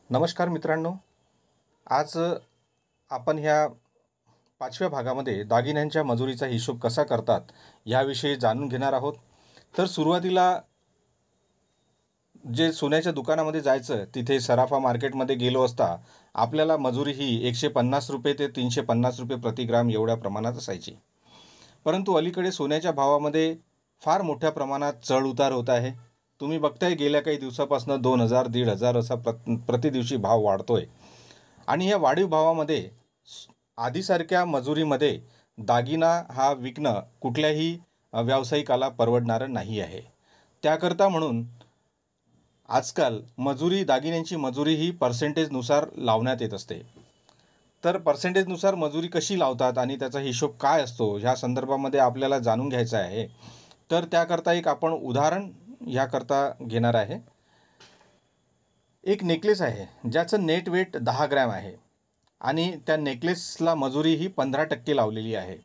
नमस्कार मित्रांनो, आज आपण ह्या 5व्या भागामध्ये दागिन्यांच्या मजुरीचा हिशोब कसा करतात याविषयी जाणून घेणार आहोत। तर सुरुवातीला जे सोन्याच्या दुकानामध्ये जायचं तिथे सराफा मार्केटमध्ये गेलो असता आपल्याला मजुरी ही 150 रुपये ते 350 रुपये प्रति ग्राम एवढ्या प्रमाणात असायची। परंतु अलीकडे सोन्याच्या भावामध्ये फार मोठ्या प्रमाणात चढ उतार होत आहे। तुम्ही बघताय गेल्या काही दिवसापासून 2000 1500 असा प्रति दिवशी भाव वाढतोय आणि या वाढीव भावामध्ये आधीसारख्या मजुरीमध्ये दागिना हा विकणं कुठल्याही व्यावसायिकाला परवडणारं नाही आहे। त्याकरता म्हणून आजकाल दागिन्यांची मजुरी ही पर्सेंटेजनुसार लावण्यात येत असते। तर पर्सेंटेजनुसार मजुरी कशी लावतात आणि त्याचा हिशोब काय असतो ह्या संदर्भामध्ये आपल्याला जाणून घ्यायचं आहे। तर त्याकरता एक आपण उदाहरण ह्याकरता घेणार आहे। एक नेकलेस आहे ज्याचं नेट वेट 10 ग्रॅम आहे आणि त्या नेकलेसला मजुरी ही 15% लावलेली आहे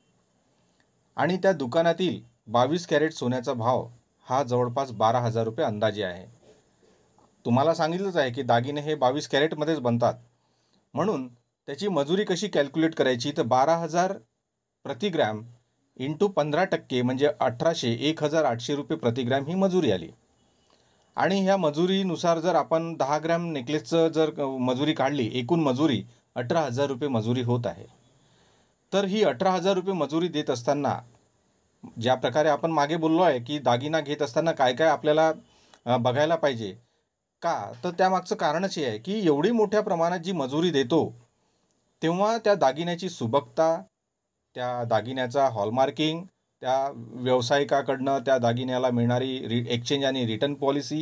आणि त्या दुकानातील 22 कॅरेट सोन्याचा भाव हा जवळपास 12,000 रुपये अंदाजे आहे। तुम्हाला सांगितलंच आहे की दागिने हे 22 कॅरेटमध्येच बनतात, म्हणून त्याची मजुरी कशी कॅल्क्युलेट करायची तर 12,000 प्रति ग्रॅम इंटू 15% म्हणजे 1800 रुपये प्रति ग्रॅम ही मजुरी आली। आणि ह्या मजुरीनुसार जर आपण 10 ग्रॅम नेकलेसचं जर मजुरी काढली, एकूण मजुरी 18,000 रुपये मजुरी होत आहे। तर ही 18,000 रुपये मजुरी देत असताना ज्या प्रकारे आपण मागे बोललो आहे की दागिना घेत असताना काय काय आपल्याला बघायला पाहिजे का, तर त्यामागचं कारणच हे आहे की एवढी मोठ्या प्रमाणात जी मजुरी देतो तेव्हा त्या दागिन्याची सुबकता, त्या दागिन्याचा हॉलमार्किंग, त्या व्यावसायिकाकडनं त्या दागिन्याला मिळणारी एक्सचेंज आणि रिटर्न पॉलिसी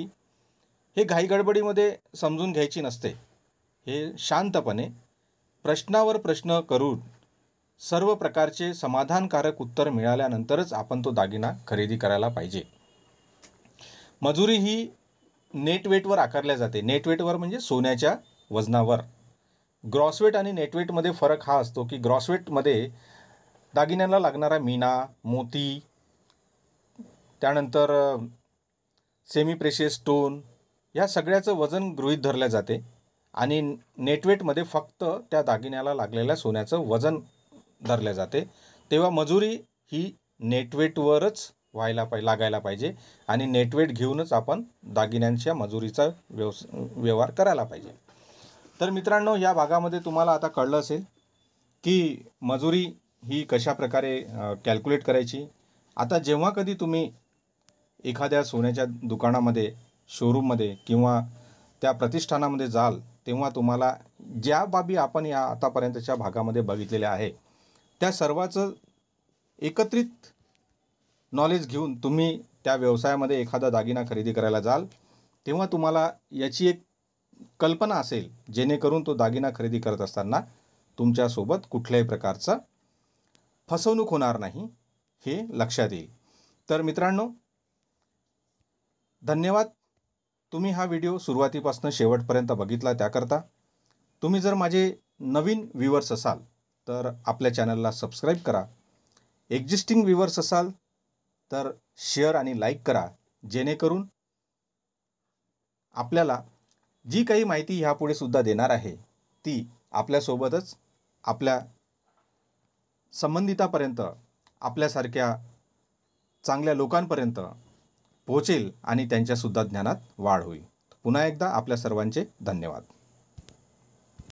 हे घाईगडबडीमध्ये समजून घ्यायची नसते। हे शांतपणे प्रश्नावर प्रश्न करून सर्व प्रकारचे समाधानकारक उत्तर मिळाल्यानंतरच आपण तो दागिना खरेदी करायला पाहिजे। मजुरी ही नेट वेटवर आकारल्या जाते। नेट वेटवर म्हणजे सोन्याच्या वजनावर। ग्रॉस वेट आणि नेट वेटमध्ये फरक हा असतो की ग्रॉस वेटमध्ये दागिन्याला लागणारा मीना, मोती, त्यानंतर सेमी प्रेशियस स्टोन या सगळ्याचं वजन गृहीत धरले जाते आणि नेटवेटमध्ये फक्त त्या दागिन्याला लागलेल्या सोन्याचं वजन धरले जाते। तेव्हा मजुरी ही नेटवेटवरच लागायला पाहिजे आणि नेटवेट घेऊनच आपण दागिन्यांच्या मजुरीचा व्यवहार करायला पाहिजे। तर मित्रांनो, या भागामध्ये तुम्हाला आता कळलं असेल की मजुरी ही कशा प्रकारे कॅल्क्युलेट करायची। आता जेव्हा कधी तुम्ही एखाद्या सोन्याच्या दुकानामध्ये, शोरूममध्ये किंवा त्या प्रतिष्ठानामध्ये जाल तेव्हा तुम्हाला ज्या बाबी आपण या आतापर्यंतच्या भागामध्ये बघितलेल्या आहे त्या सर्वाचं एकत्रित नॉलेज घेऊन तुम्ही त्या व्यवसायामध्ये एखादा दागिना खरेदी करायला जाल तेव्हा तुम्हाला याची एक कल्पना असेल, जेणेकरून तो दागिना खरेदी करत असताना तुमच्यासोबत कुठल्याही प्रकारचा फसवणूक होणार नाही हे लक्षात येईल। तर मित्रांनो, धन्यवाद। तुम्ही हा व्हिडिओ सुरुवातीपासून शेवटपर्यंत बघितला त्याकरता। तुम्ही जर माझे नवीन व्ह्यूअर्स असाल तर आपल्या चॅनलला सबस्क्राईब करा। एक्झिस्टिंग व्ह्यूअर्स असाल तर शेअर आणि लाईक करा, जेणेकरून आपल्याला जी काही माहिती ह्यापुढे सुद्धा देणार आहे ती आपल्यासोबतच आपल्या संबंधितापर्यंत, आपल्यासारख्या चांगल्या लोकांपर्यंत पोहोचेल आणि त्यांच्यासुद्धा ज्ञानात वाढ होईल। पुन्हा एकदा आपल्या सर्वांचे धन्यवाद।